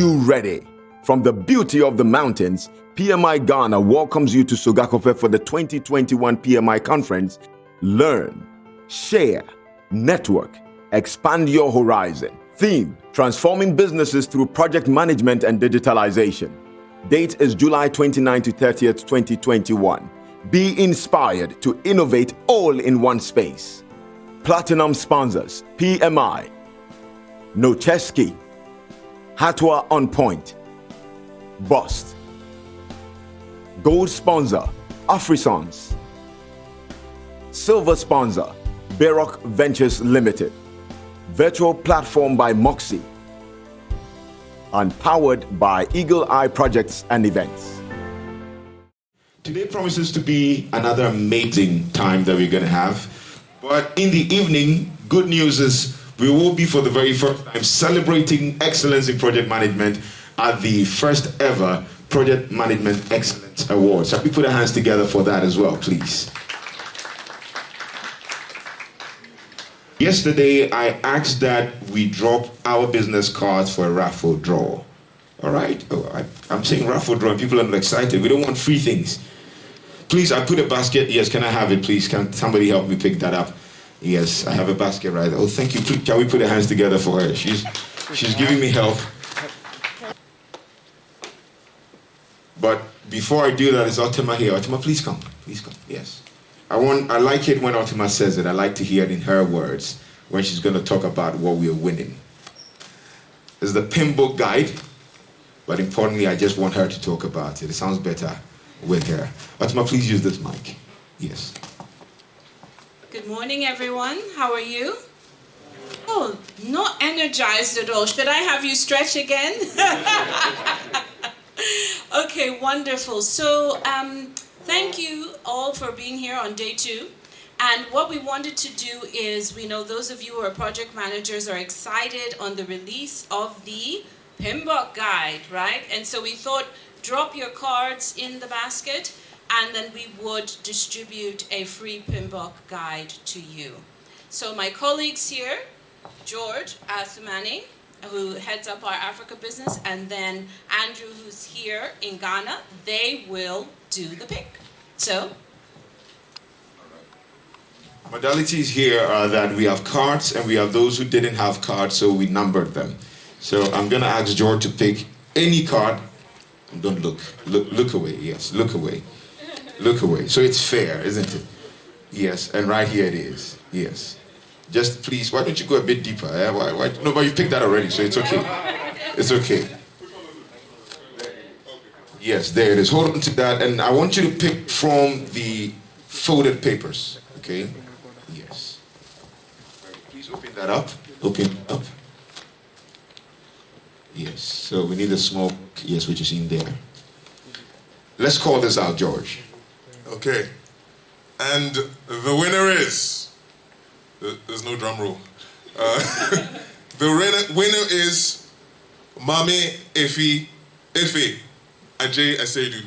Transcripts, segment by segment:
you ready? From the beauty of the mountains, PMI Ghana welcomes you to Sogakope for the 2021 PMI Conference. Learn, share, network, expand your horizon. Theme: Transforming Businesses Through Project Management and Digitalization. Date is July 29 to 30th, 2021. Be inspired to innovate all in one space. Platinum sponsors: PMI, Nocheski, Hatwa On Point, Bust. Gold sponsor: Afrisons. Silver sponsor: Baroque Ventures Limited. Virtual platform by Moxie. And powered by Eagle Eye Projects and Events. Today promises to be another amazing time that we're going to have. But in the evening, good news is we will be for the very first time celebrating excellence in project management at the first ever Project Management Excellence Awards. Shall we put our hands together for that as well, please? Yesterday, I asked that we drop our business cards for a raffle draw. All right? I'm saying raffle draw, and people are not excited. We don't want free things. Please, I put a basket. Yes, can I have it, please? Can somebody help me pick that up? Yes, I have a basket right there. Oh, thank you. Please, can we put our hands together for her? She's giving me help. But before I do that, is Otima here? Otima, please come. Please come. Yes. I like it when Otima says it. I like to hear it in her words when she's going to talk about what we are winning. It's the PIM book guide, but importantly, I just want her to talk about it. It sounds better with her. Otima, please use this mic. Yes. Good morning, everyone. How are you? Oh, not energized at all. Should I have you stretch again? Okay, wonderful. So, thank you all for being here on day 2. And what we wanted to do is, we know those of you who are project managers are excited on the release of the PMBOK guide, right? And so we thought, drop your cards in the basket, and then we would distribute a free PMBOK guide to you. So my colleagues here, George Asumani, who heads up our Africa business, and then Andrew, who's here in Ghana, they will do the pick. So, modalities here are that we have cards and we have those who didn't have cards, so we numbered them. So I'm going to ask George to pick any card. Don't look. Look away. Yes, look away. Look away. So it's fair, isn't it? Yes, and right here it is. Yes. Just please, why don't you go a bit deeper? Eh? Why? No, but you picked that already, so it's okay. It's okay. Yes, there it is. Hold on to that, and I want you to pick from the folded papers, okay? Yes. Please open that up. Open it up. Yes, so we need a small, yes, which is in there. Let's call this out, George. Okay. And the winner is... There's no drum roll. The winner is Mame Efi Ajay Asedu.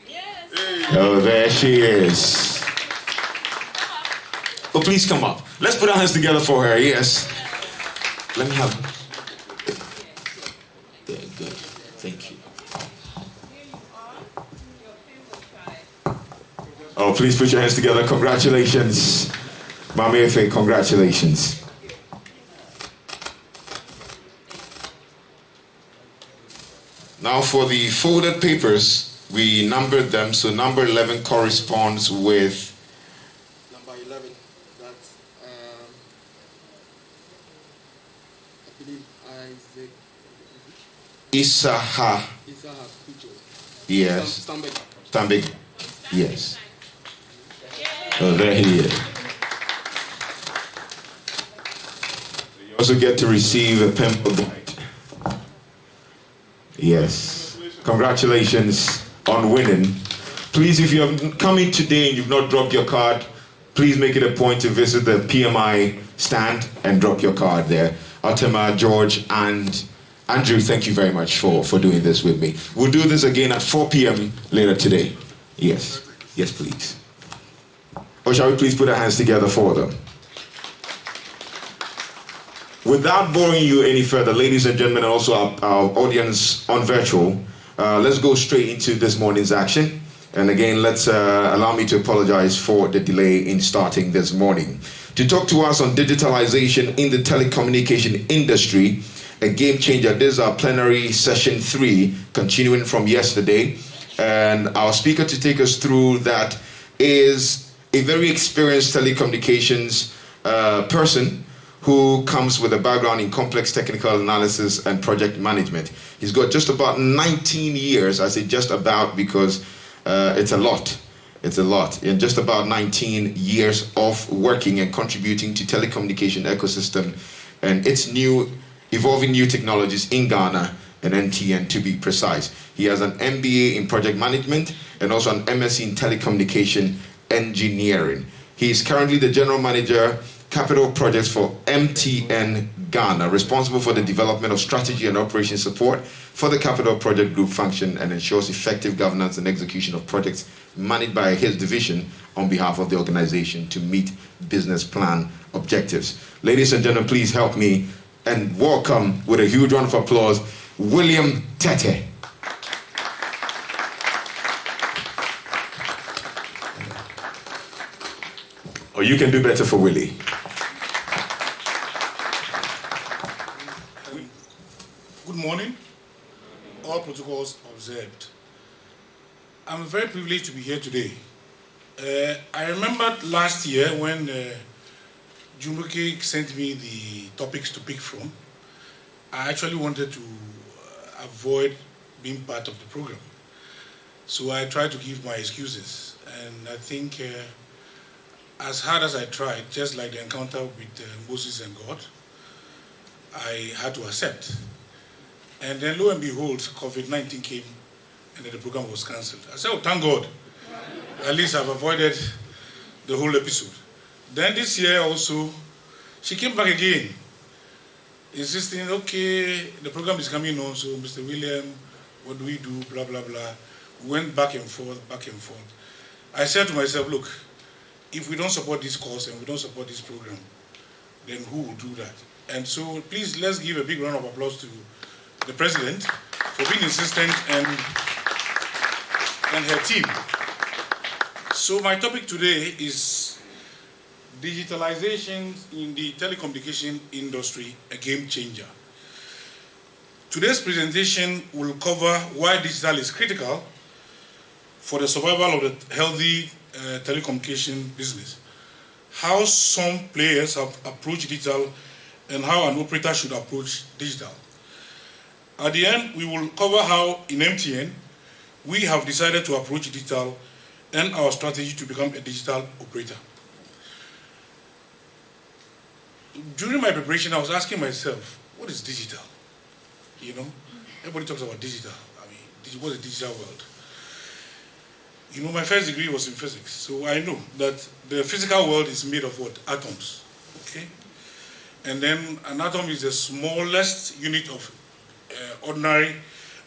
yes. Hey. Oh, there she is. Oh, please come up. Let's put our hands together for her, yes. Let me have... There, good. Thank you. Oh, please put your hands together. Congratulations. Mame Efe, congratulations. Now for the folded papers, we numbered them, so number 11 corresponds with... Number 11, that's, I believe, Isaha. Kucho. Yes. Stambek. Stambek. Yes. Oh, there he is. You also get to receive a pimple guide. Yes. Congratulations on winning. Please, if you have come in today and you've not dropped your card, please make it a point to visit the PMI stand and drop your card there. Otima, George, and Andrew, thank you very much for doing this with me. We'll do this again at 4 p.m. later today. Yes. Yes, please. Or shall we please put our hands together for them? Without boring you any further, ladies and gentlemen, and also our audience on virtual, let's go straight into this morning's action. And again, let's allow me to apologize for the delay in starting this morning. To talk to us on digitalization in the telecommunication industry, a game changer. This is our plenary session 3, continuing from yesterday. And our speaker to take us through that is a very experienced telecommunications person who comes with a background in complex technical analysis and project management. He's got just about 19 years. I say just about because it's a lot. It's a lot. In just about 19 years of working and contributing to telecommunication ecosystem and its evolving new technologies in Ghana and NTN to be precise. He has an MBA in project management and also an MSc in telecommunication engineering. He is currently the general manager capital projects for MTN Ghana, responsible for the development of strategy and operation support for the capital project group function and ensures effective governance and execution of projects managed by his division on behalf of the organization to meet business plan objectives. Ladies and gentlemen, please help me and welcome with a huge round of applause, William Tetteh. Oh, you can do better for Willie. Good morning. All protocols observed. I'm very privileged to be here today. I remembered last year when Jumuke sent me the topics to pick from. I actually wanted to avoid being part of the program. So I tried to give my excuses. And I think as hard as I tried, just like the encounter with Moses and God, I had to accept. And then lo and behold, COVID-19 came and then the program was cancelled. I said, oh, thank God. At least I've avoided the whole episode. Then this year also, she came back again, insisting, okay, the program is coming on, so Mr. William, what do we do, blah, blah, blah. We went back and forth, back and forth. I said to myself, look, if we don't support this cause and we don't support this program, then who will do that? And so please, let's give a big round of applause to the President for being insistent and her team. So my topic today is digitalization in the telecommunication industry, a game changer. Today's presentation will cover why digital is critical for the survival of the healthy telecommunication business, how some players have approached digital, and how an operator should approach digital. At the end, we will cover how in MTN we have decided to approach digital and our strategy to become a digital operator. During my preparation, I was asking myself, what is digital? You know, everybody talks about digital. I mean, what's a digital world? You know, my first degree was in physics, so I know that the physical world is made of what? Atoms, okay? And then an atom is the smallest unit of ordinary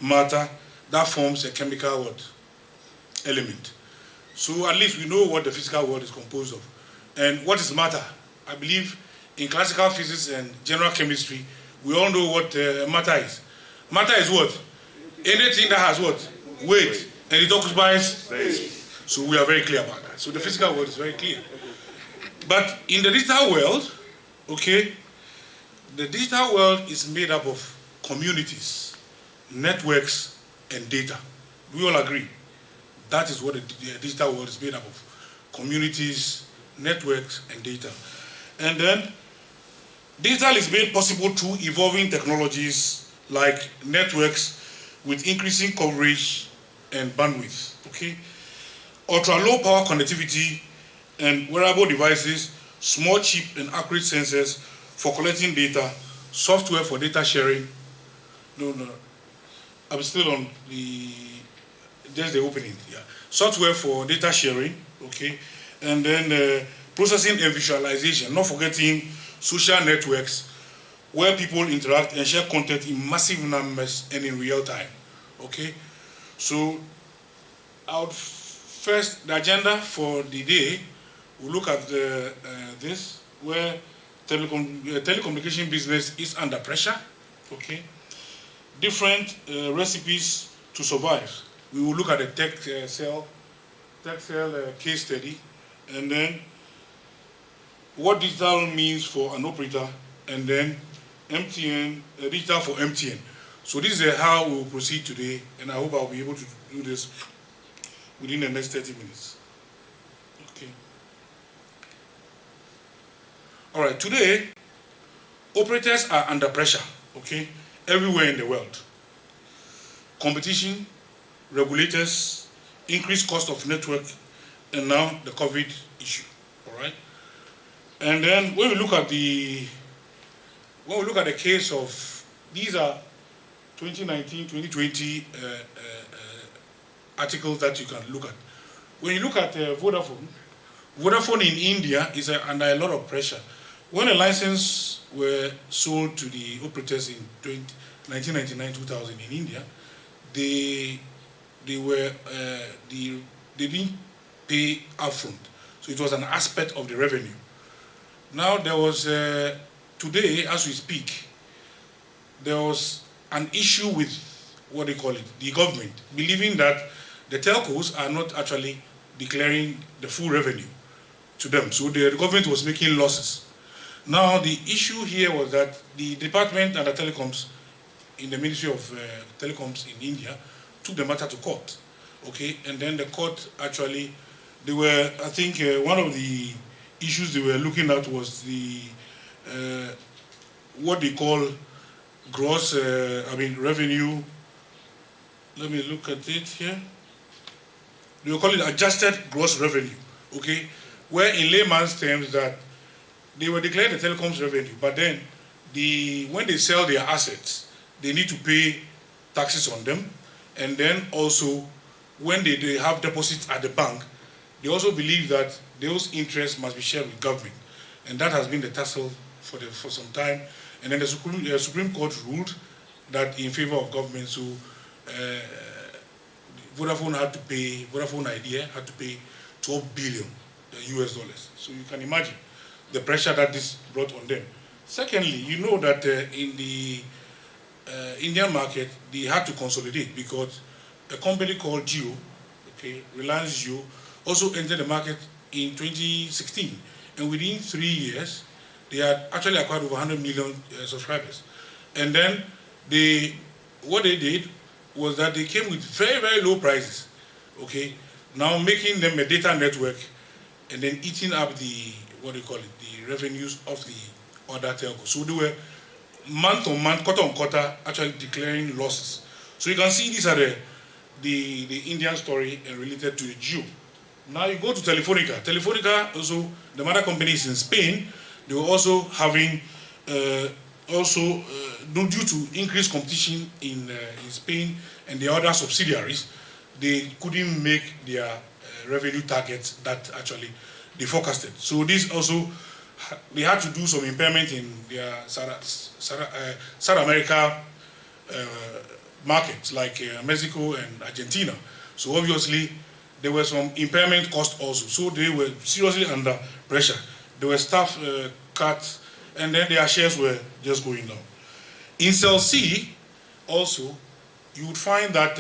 matter that forms a chemical what? Element. So at least we know what the physical world is composed of. And what is matter? I believe in classical physics and general chemistry, we all know what matter is. Matter is what? Anything that has what? Weight. And it occupies space. So we are very clear about that. So the physical world is very clear. But in the digital world, okay, the digital world is made up of communities, networks, and data. We all agree. That is what the digital world is made up of. Communities, networks, and data. And then, digital is made possible through evolving technologies like networks with increasing coverage and bandwidth, okay? Ultra-low power connectivity and wearable devices, small, cheap, and accurate sensors for collecting data, software for data sharing. No. I'm still on just the opening, yeah. Software for data sharing, okay? And then processing and visualization, not forgetting social networks where people interact and share content in massive numbers and in real time, okay? So, first, the agenda for the day, we'll look at this, where telecommunication business is under pressure. Okay, different recipes to survive. We will look at the Tetteh case study, and then what digital means for an operator, and then MTN, digital for MTN. So this is how we will proceed today, and I hope I'll be able to do this within the next 30 minutes. Okay. All right, today, operators are under pressure, okay, everywhere in the world. Competition, regulators, increased cost of network, and now the COVID issue, all right? And then when we look at the case of, these are 2019, 2020 articles that you can look at. When you look at Vodafone in India is under a lot of pressure. When the license were sold to the operators in 1999-2000 in India, they didn't pay upfront, so it was an aspect of the revenue. Now there was today, as we speak, there was an issue with what they call it, the government, believing that the telcos are not actually declaring the full revenue to them. So the government was making losses. Now the issue here was that the department and the telecoms in the Ministry of Telecoms in India took the matter to court. Okay, and then the court actually, they were, I think one of the issues they were looking at was the, what they call gross, revenue. Let me look at it here. They will call it adjusted gross revenue, okay? Where in layman's terms that they were declaring the telecoms revenue, but then when they sell their assets, they need to pay taxes on them. And then also, when they have deposits at the bank, they also believe that those interests must be shared with government. And that has been the tussle for some time. And then the Supreme Court ruled that in favor of government, so Vodafone Idea had to pay 12 billion US dollars. So you can imagine the pressure that this brought on them. Secondly, you know that in the Indian market, they had to consolidate because a company called Jio, okay, Reliance Jio, also entered the market in 2016. And within 3 years, they had actually acquired over 100 million subscribers. And then what they did was that they came with very, very low prices, okay? Now making them a data network and then eating up the revenues of the other telcos. So they were month on month, quarter on quarter, actually declaring losses. So you can see these are the Indian story and related to the Jio. Now you go to Telefonica. Telefonica also, the mother company is in Spain. They were also having, due to increased competition in Spain and the other subsidiaries, they couldn't make their revenue targets that actually they forecasted. So this also, they had to do some impairment in their South America markets like Mexico and Argentina. So obviously, there were some impairment costs also. So they were seriously under pressure. There were staff cuts, and then their shares were just going down. In Cell C, also, you would find that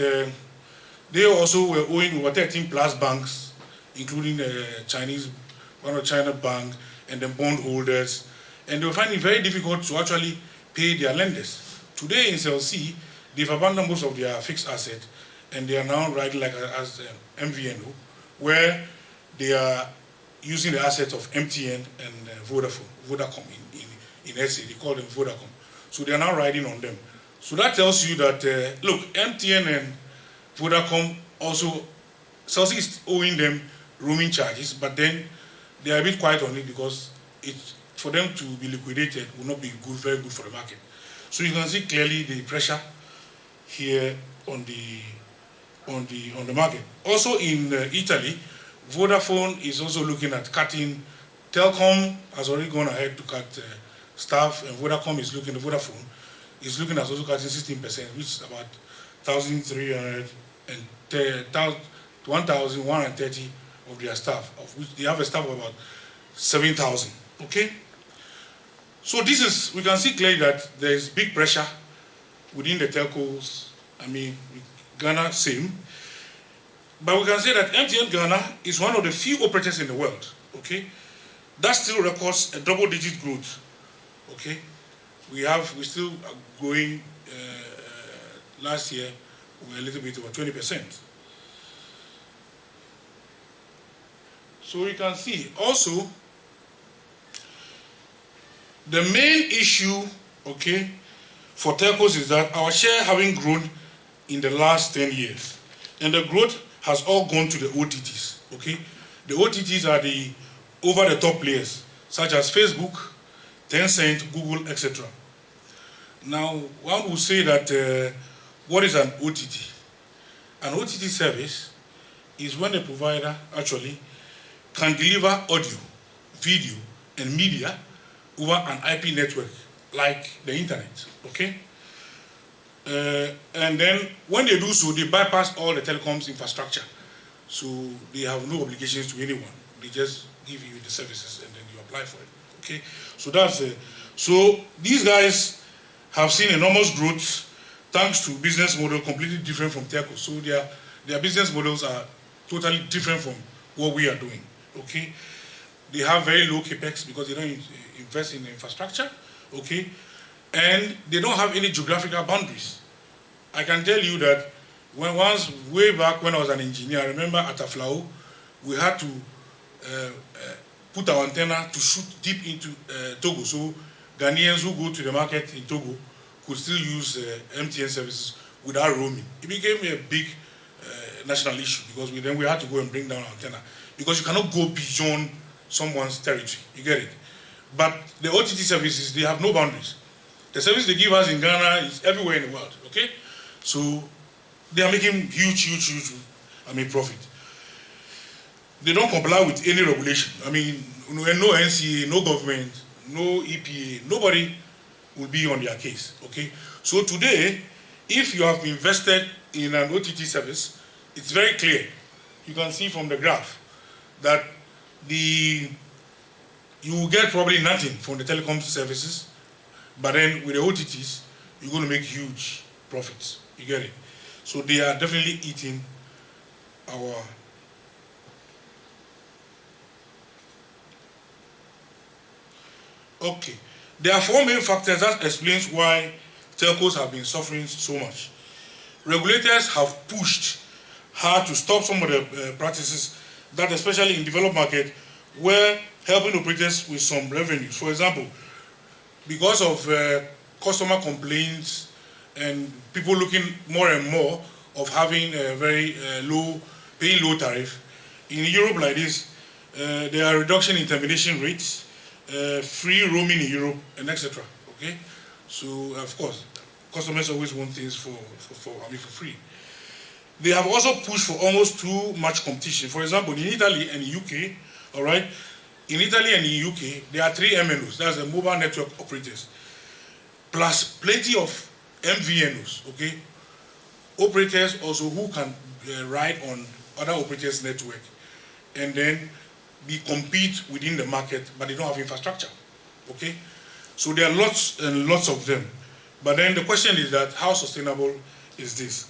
they also were owing over 13 plus banks, including one of China bank, and then bondholders, and they were finding it very difficult to actually pay their lenders. Today in Cell C, they've abandoned most of their fixed assets, and they are now riding like as MVNO, where they are using the assets of MTN and Vodacom in SA. They call them Vodacom. So they are now riding on them. So that tells you that, look, MTN and Vodacom also, Cell C is owing them roaming charges, but then they are a bit quiet on it because for them to be liquidated will not be very good for the market. So you can see clearly the pressure here on the market. Also in Italy, Vodafone is also looking at cutting. Telcom has already gone ahead to cut staff, and Vodafone is looking at also cutting 16%, which is about 1,130 of their staff, of which they have a staff of about 7,000. Okay. So this is, we can see clearly that there is big pressure within the telcos. I mean, Ghana, same. But we can say that MTN Ghana is one of the few operators in the world, okay, that still records a double-digit growth, okay. We still are growing. Last year, we were a little bit over 20%. So you can see also the main issue, okay, for telcos is that our share having grown in the last 10 years, and the growth has all gone to the OTTs, okay? The OTTs are the over-the-top players, such as Facebook, Tencent, Google, etc. Now, one would say that what is an OTT? An OTT service is when a provider actually can deliver audio, video, and media over an IP network, like the internet, okay? And then when they do so, they bypass all the telecoms infrastructure. So they have no obligations to anyone. They just give you the services and then you apply for it, okay? So that's so these guys have seen enormous growth thanks to business model completely different from telco. So their business models are totally different from what we are doing, okay? They have very low capex because they don't invest in infrastructure, okay? And they don't have any geographical boundaries. I can tell you that way back when I was an engineer, I remember at Aflao, we had to put our antenna to shoot deep into Togo. So Ghanaians who go to the market in Togo could still use MTN services without roaming. It became a big national issue because then we had to go and bring down our antenna because you cannot go beyond someone's territory. You get it? But the OTT services, they have no boundaries. The service they give us in Ghana is everywhere in the world, okay? So they are making huge, profit. They don't comply with any regulation. I mean, no NCA, no government, no EPA, nobody will be on their case, okay? So today, if you have invested in an OTT service, it's very clear. You can see from the graph that you will get probably nothing from the telecom services, but then with the OTTs, you're going to make huge profits. You get it? So they are definitely eating our... Okay. There are four main factors that explains why telcos have been suffering so much. Regulators have pushed hard to stop some of the practices that, especially in developed markets, were helping operators with some revenues. For example, because of customer complaints and people looking more and more of having a very paying low tariff, in Europe like this, there are reduction in termination rates, free roaming in Europe, and etc. Okay, so of course, customers always want things for free. They have also pushed for almost too much competition. For example, in Italy and the UK, all right, in Italy and the UK, there are 3 MNOs, that's the mobile network operators, plus plenty of MVNOs, okay? Operators also who can ride on other operators' network and then compete within the market, but they don't have infrastructure, okay? So there are lots and lots of them. But then the question is that how sustainable is this?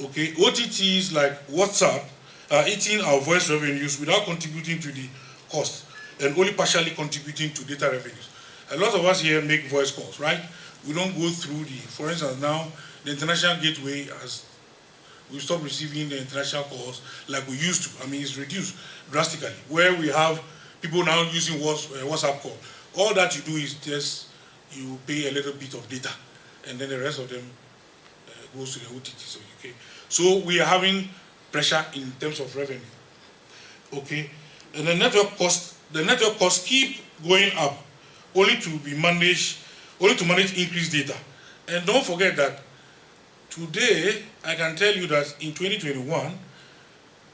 Okay, OTTs like WhatsApp are eating our voice revenues without contributing to the cost and only partially contributing to data revenues. A lot of us here make voice calls, right? We don't go through for instance, now the international gateway we stopped receiving the international calls like we used to. I mean, it's reduced drastically, where we have people now using WhatsApp call. All that you do is just you pay a little bit of data, and then the rest of them goes to the OTTs, okay? So we are having pressure in terms of revenue, okay? And the network costs keep going up, only to manage increased data. And don't forget that today, I can tell you that in 2021,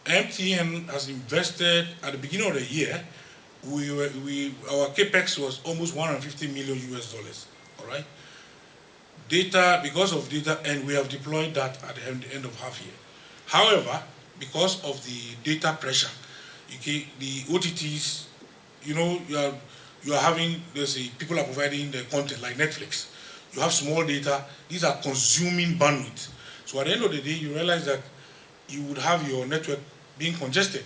MTN has invested at the beginning of the year. Our capex was almost $150 million US, all right? Data, because of data, and we have deployed that at the end of half year. However, because of the data pressure, okay, the OTTs, you are having, let's say, people are providing the content like Netflix. You have small data. These are consuming bandwidth. So at the end of the day, you realize that you would have your network being congested.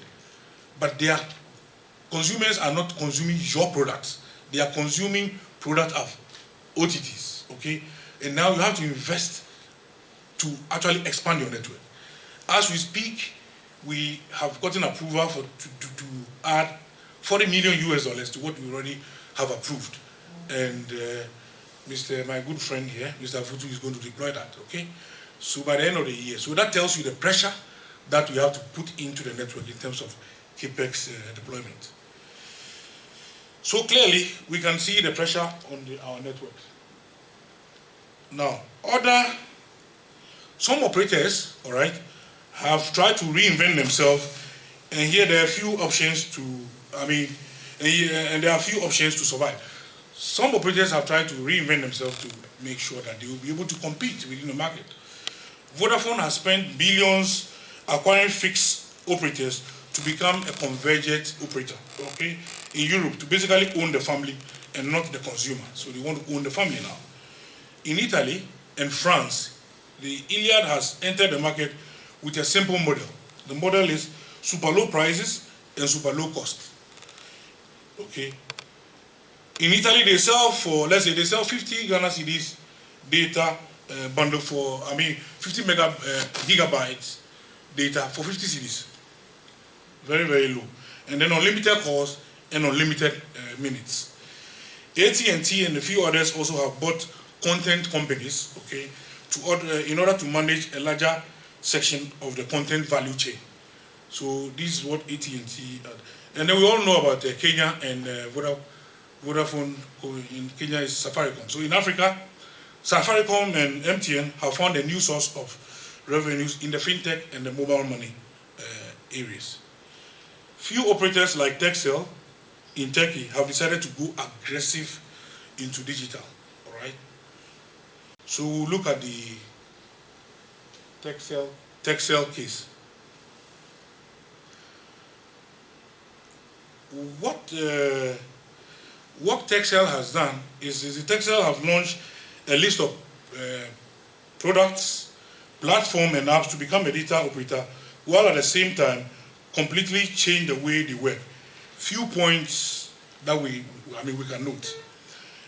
But their consumers are not consuming your products. They are consuming product of OTTs, okay? And now you have to invest to actually expand your network. As we speak, we have gotten approval to add 40 million US dollars to what we already have approved. And my good friend here, Mr. Futu, is going to deploy that, okay? So by the end of the year, so that tells you the pressure that we have to put into the network in terms of CAPEX deployment. So clearly, we can see the pressure on our networks. Now, some operators, all right, have tried to reinvent themselves, and here there are a few options to, and there are a few options to survive. Some operators have tried to reinvent themselves to make sure that they will be able to compete within the market. Vodafone has spent billions acquiring fixed operators to become a convergent operator, okay, in Europe, to basically own the family and not the consumer. So they want to own the family now. In Italy and France, the Iliad has entered the market with a simple model. The model is super low prices and super low cost. Okay. In Italy, they sell for, let's say, they sell 50 Ghana cedis data bundle for, 50 gigabytes data for 50 cedis. Very, very low. And then unlimited calls and unlimited minutes. AT&T and a few others also have bought content companies, okay, in order to manage a larger section of the content value chain. So this is what AT&T had. And then we all know about Kenya and Vodafone. In Kenya is Safaricom. So in Africa, Safaricom and MTN have found a new source of revenues in the fintech and the mobile money areas. Few operators like Tetteh in Turkey have decided to go aggressive into digital, all right? So we'll look at the Tetteh case. What Tetteh has done is Tetteh have launched a list of products, platform and apps to become a data operator, while at the same time completely change the way they work. Few points that we can note.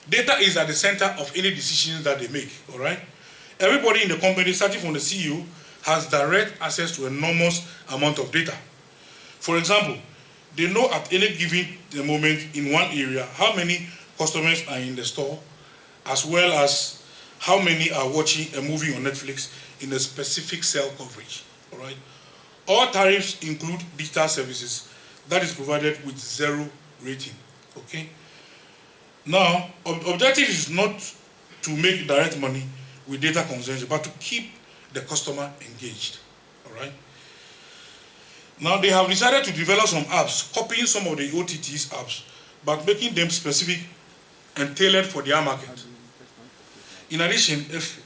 Data is at the center of any decisions that they make, all right? Everybody in the company, starting from the CEO, has direct access to an enormous amount of data. For example, they know at any given moment in one area how many customers are in the store, as well as how many are watching a movie on Netflix in a specific cell coverage, all right? All tariffs include digital services that is provided with 0 rating, okay? Now, objective is not to make direct money with data consumption, but to keep the customer engaged, all right? Now, they have decided to develop some apps, copying some of the OTT's apps, but making them specific and tailored for their market. In addition, if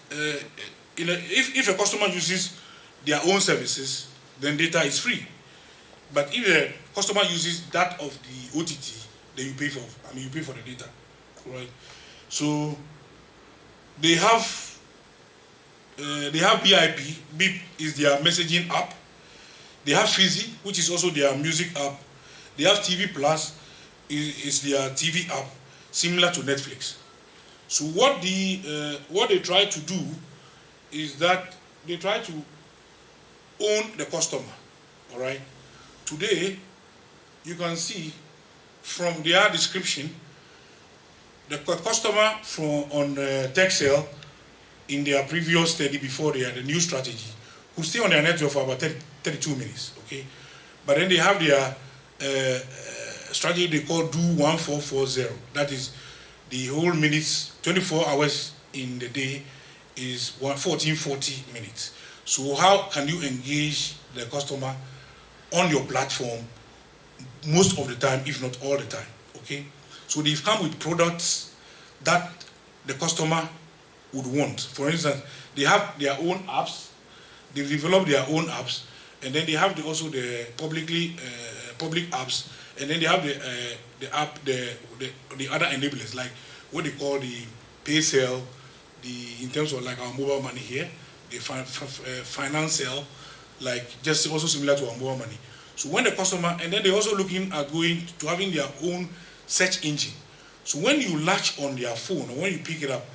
a customer uses their own services, then data is free. But if the customer uses that of the OTT, then you pay for the data, right? So they have BIP. BIP is their messaging app. They have Fizzy, which is also their music app. They have TV Plus, is their TV app, similar to Netflix. So what they try to do is that they try to own the customer, all right? Today, you can see from their description, the customer on Tetteh in their previous study before they had a new strategy could stay on their network for about 32 minutes, okay? But then they have their strategy they call do 1440. That is the whole minutes, 24 hours in the day is 1440 minutes. So how can you engage the customer on your platform most of the time, if not all the time, okay? So they've come with products that the customer would want. For instance, they have their own apps, they've developed their own apps, and then they have also the public apps, And then they have the app, the other enablers, like what they call the pay cell, in terms of like our mobile money here, the finance cell, like just also similar to our mobile money. So when the customer, and then they're also looking at going to having their own search engine. So when you latch on their phone, or when you pick it up,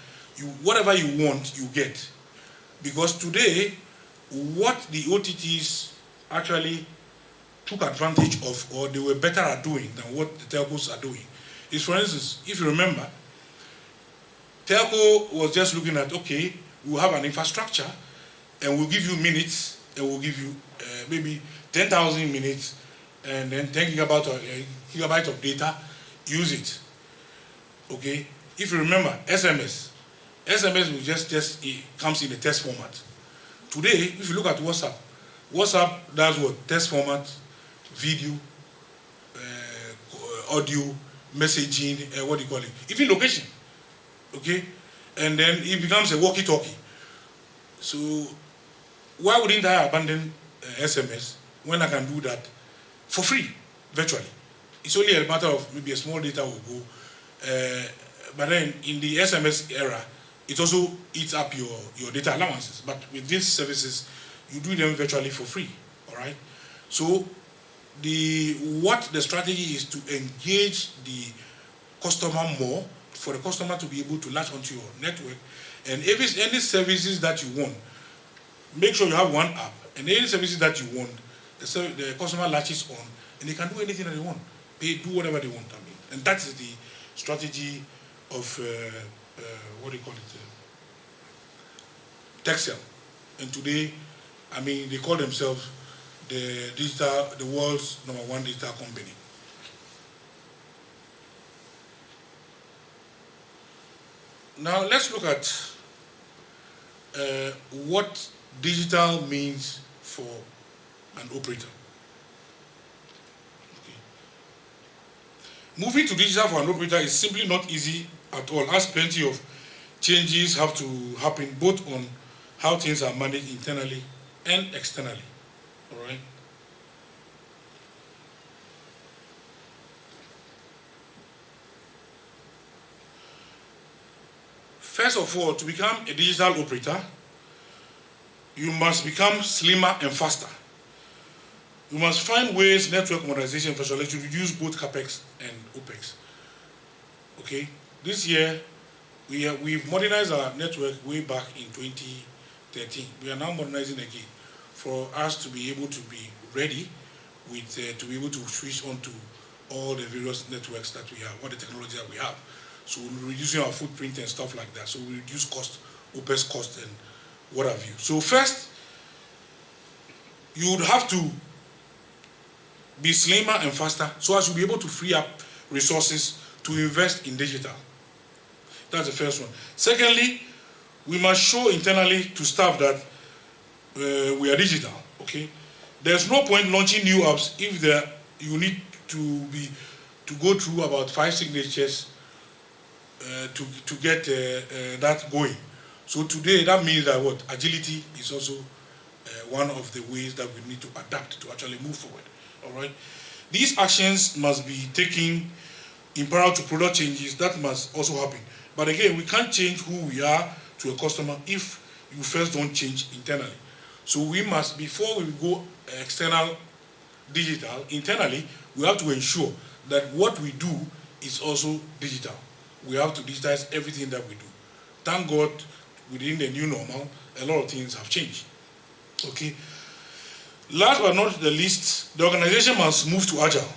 whatever you want, you get. Because today, what the OTTs actually took advantage of, or they were better at doing than what the telcos are doing, is, for instance, if you remember, telco was just looking at, okay, we'll have an infrastructure, and we'll give you minutes, and we'll give you maybe 10,000 minutes, and then 10 gigabytes of data, use it. Okay? If you remember, SMS will just it comes in a text format. Today, if you look at WhatsApp does what? Text format, video, audio, messaging, what do you call it? Even location. Okay? And then it becomes a walkie-talkie. So why wouldn't I abandon SMS when I can do that for free, virtually? It's only a matter of maybe a small data will go. But then in the SMS era, it also eats up your data allowances. But with these services, you do them virtually for free. All right? So what the strategy is to engage the customer more, for the customer to be able to latch onto your network, and any services that you want, make sure you have one app, and any services that you want, the customer latches on, and they can do anything that they want, do whatever they want. And that is the strategy of what do you call it, Texel. And today, they call themselves the world's #1 digital company. Now let's look at what digital means for an operator. Okay. Moving to digital for an operator is simply not easy at all, as plenty of changes have to happen both on how things are managed internally and externally. All right. First of all, to become a digital operator, you must become slimmer and faster. You must find ways, network modernization infrastructure, to reduce both CapEx and OpEx. Okay, this year we've modernized our network way back in 2013. We are now modernizing again for us to be able to be ready to be able to switch on to all the various networks that we have, all the technology that we have. So we're reducing our footprint and stuff like that. So we reduce cost, OpEx cost, and what have you. So first, you would have to be slimmer and faster so as to be able to free up resources to invest in digital. That's the first one. Secondly, we must show internally to staff that we are digital. Okay, there's no point launching new apps if you need to go through about 5 signatures to get that going. So today that means that agility is also one of the ways that we need to adapt to actually move forward. All right. These actions must be taken in parallel to product changes. That must also happen. But again, we can't change who we are to a customer if you first don't change internally. So we must, before we go external digital, internally, we have to ensure that what we do is also digital. We have to digitize everything that we do. Thank God, within the new normal, a lot of things have changed. Okay. Last but not the least, the organization must move to Agile.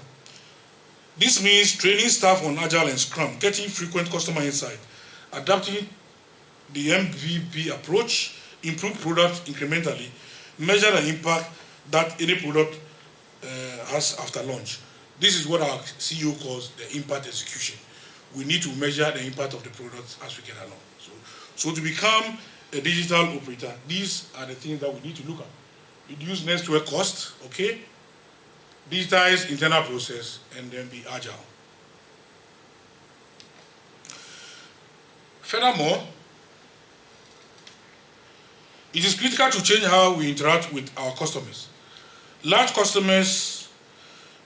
This means training staff on Agile and Scrum, getting frequent customer insight, adapting the MVP approach, improve product incrementally, measure the impact that any product has after launch. This is what our CEO calls the impact execution. We need to measure the impact of the product as we get along. So to become a digital operator, these are the things that we need to look at. Reduce network cost, okay? Digitize internal process, and then be agile. Furthermore, it is critical to change how we interact with our customers. Large customers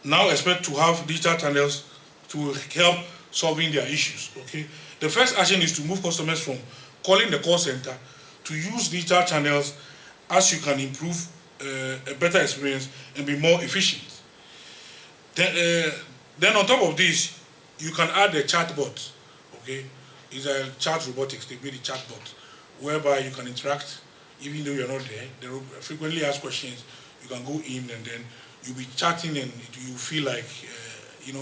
now expect to have digital channels to help solving their issues. Okay, the first action is to move customers from calling the call center to use digital channels, as you can improve a better experience and be more efficient. Then on top of this, you can add a chatbot. Okay, it's a chat robotics. They made a chatbot whereby you can interact even though you're not there. They will frequently ask questions. You can go in and then you'll be chatting and you feel like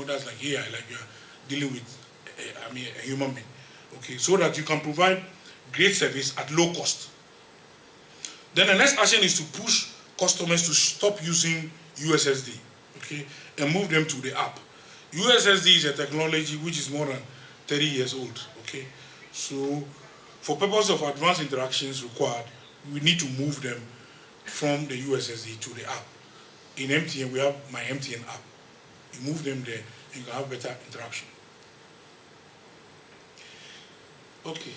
that's like AI, like you're dealing with a human being. Okay, so that you can provide great service at low cost. Then the next action is to push customers to stop using USSD, okay, and move them to the app. USSD is a technology which is more than 30 years old, okay. So for purpose of advanced interactions required, we need to move them from the USSD to the app. In MTN, we have my MTN app. You move them there, and you can have better interaction. Okay,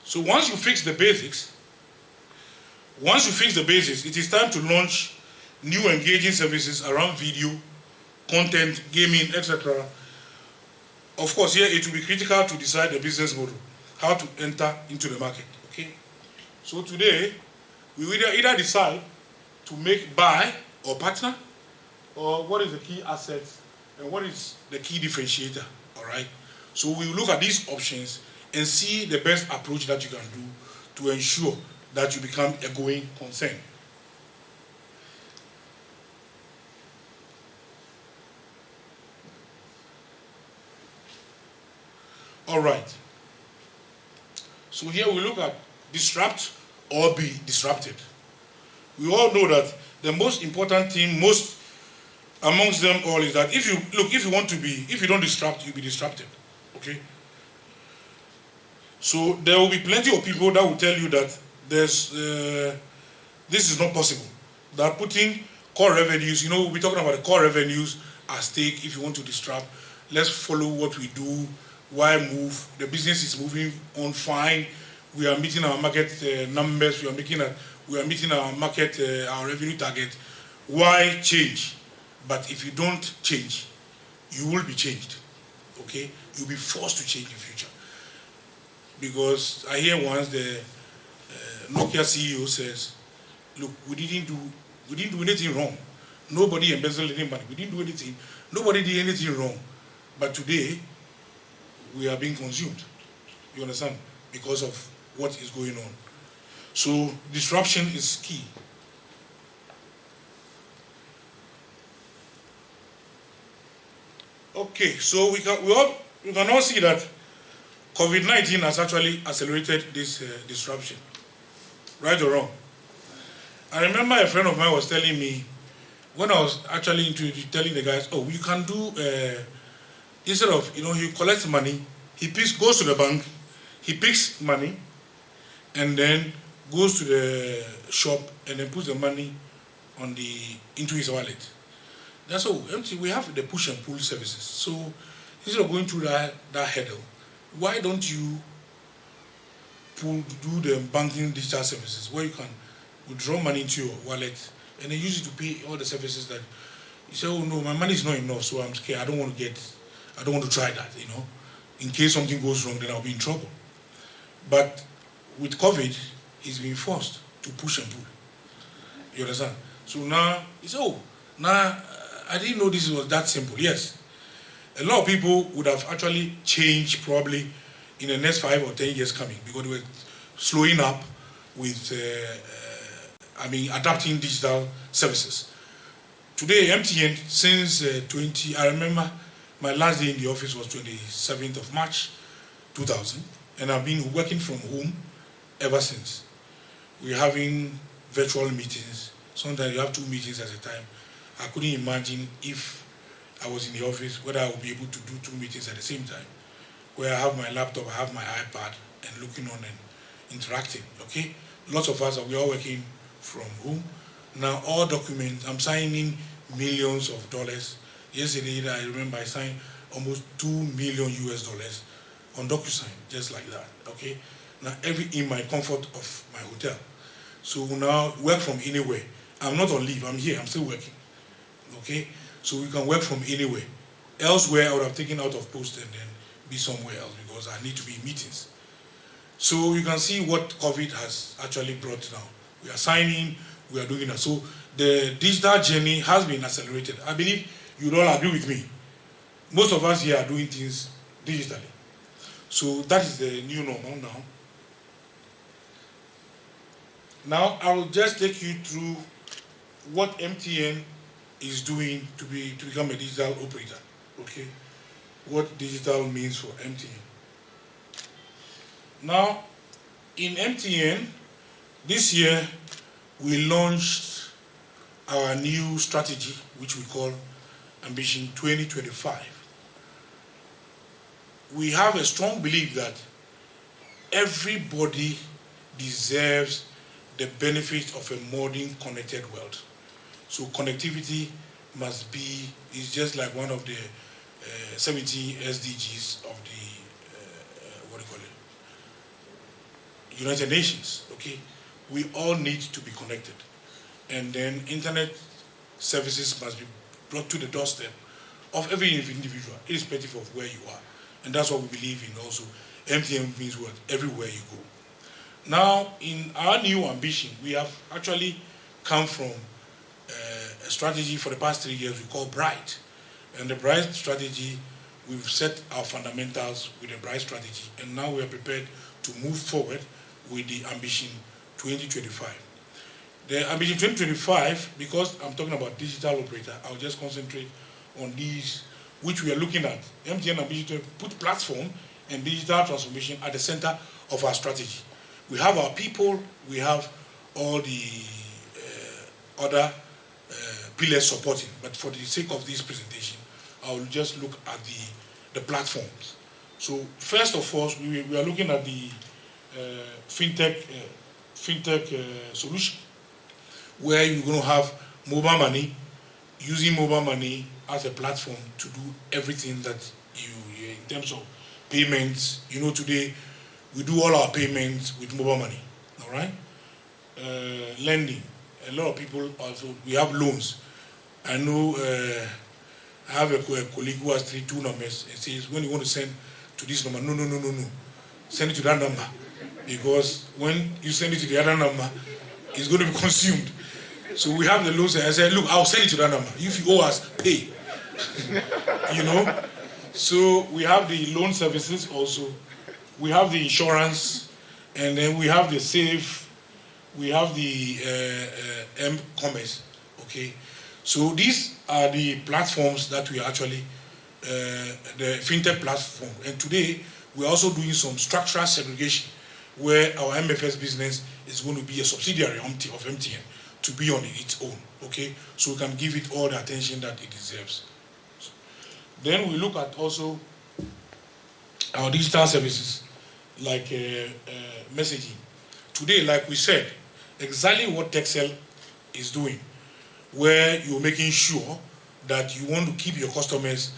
so once you fix the basics, it is time to launch new engaging services around video, content, gaming, etc. Of course, here it will be critical to decide the business model, how to enter into the market. Okay, so today we will either decide to buy or partner, or what is the key asset and what is the key differentiator. All right, so we will look at these options and see the best approach that you can do to ensure that you become a going concern. All right. So here we look at disrupt or be disrupted. We all know that the most important thing, most amongst them all, is that if you don't disrupt, you'll be disrupted. Okay? So there will be plenty of people that will tell you that this is not possible. That putting core revenues, we're talking about the core revenues at stake if you want to disrupt. Let's follow what we do. Why move? The business is moving on fine. We are meeting our market numbers. We are meeting our market, our revenue target. Why change? But if you don't change, you will be changed. Okay? You'll be forced to change in future. Because I hear once the Nokia CEO says, "Look, we didn't do anything wrong. Nobody embezzled any money. We didn't do anything. Nobody did anything wrong. But today, we are being consumed." You understand? Because of what is going on. So disruption is key. Okay, so we can all see that COVID-19 has actually accelerated this disruption. Right or wrong? I remember a friend of mine was telling me, when I was actually telling the guys, oh, you can do, instead of, he collects money, he goes to the bank, he picks money, and then goes to the shop and then puts the money into his wallet. That's all. We have the push and pull services. So instead of going through that hurdle, why don't you do the banking digital services where you can withdraw money into your wallet and then use it to pay all the services that you say, oh no, my money is not enough, so I'm scared. I don't want to try that, In case something goes wrong, then I'll be in trouble. But with COVID, he's been forced to push and pull. You understand? So now, I didn't know this was that simple. Yes. A lot of people would have actually changed probably in the next 5 or 10 years coming because they were slowing up with, adapting digital services. Today, MTN, since I remember my last day in the office was 27th of March 2000, and I've been working from home ever since. We're having virtual meetings. Sometimes you have 2 meetings at a time. I couldn't imagine if I was in the office whether I would be able to do 2 meetings at the same time, where I have my laptop, I have my iPad, and looking on and interacting, okay? Lots of us, we're all working from home. Now, all documents, I'm signing millions of dollars. Yesterday, I remember I signed almost $2 million on DocuSign, just like that, okay? Now, in my comfort of my hotel. So now, work from anywhere. I'm not on leave, I'm here, I'm still working, okay? So we can work from anywhere. Elsewhere, I would have taken out of post and then be somewhere else because I need to be in meetings. So you can see what COVID has actually brought now. We are signing, we are doing that. So the digital journey has been accelerated. I believe you'd all agree with me. Most of us here are doing things digitally. So that is the new normal now. Now I will just take you through what MTN is doing to become a digital operator. Okay, what digital means for MTN. Now, in MTN, this year we launched our new strategy, which we call Ambition 2025. We have a strong belief that everybody deserves the benefit of a modern connected world. So connectivity is just like one of the 70 SDGs of the, United Nations, okay? We all need to be connected. And then internet services must be brought to the doorstep of every individual, irrespective of where you are. And that's what we believe in also. MTN means what? Everywhere you go. Now, in our new ambition, we have actually come from a strategy for the past 3 years we call BRIGHT. And the BRIGHT strategy, we've set our fundamentals with the BRIGHT strategy, and now we are prepared to move forward with the Ambition 2025. The Ambition 2025, because I'm talking about digital operator, I'll just concentrate on these, which we are looking at. MTN Ambition to put platform and digital transformation at the center of our strategy. We have our people, we have all the other pillars supporting, but for the sake of this presentation, I will just look at the platforms. So first of all, we are looking at the fintech solution, where you're going to have mobile money, using mobile money as a platform to do everything that you in terms of payments. You know, today we do all our payments with mobile money, all right? Lending, a lot of people also, we have loans. I know I have a colleague who has two numbers and says, when you want to send to this number, no. Send it to that number. Because when you send it to the other number, it's going to be consumed. So we have the loans, and I said, look, I'll send it to that number. If you owe us, pay. You know? So we have the loan services also. We have the insurance, and then we have the safe, we have the m-commerce, okay? So these are the platforms that we are actually, the fintech platform. And today, we're also doing some structural segregation where our MFS business is going to be a subsidiary of MTN to be on its own, okay? So we can give it all the attention that it deserves. Then we look at also our digital services, like messaging. Today, like we said, exactly what Tetteh is doing, where you're making sure that you want to keep your customers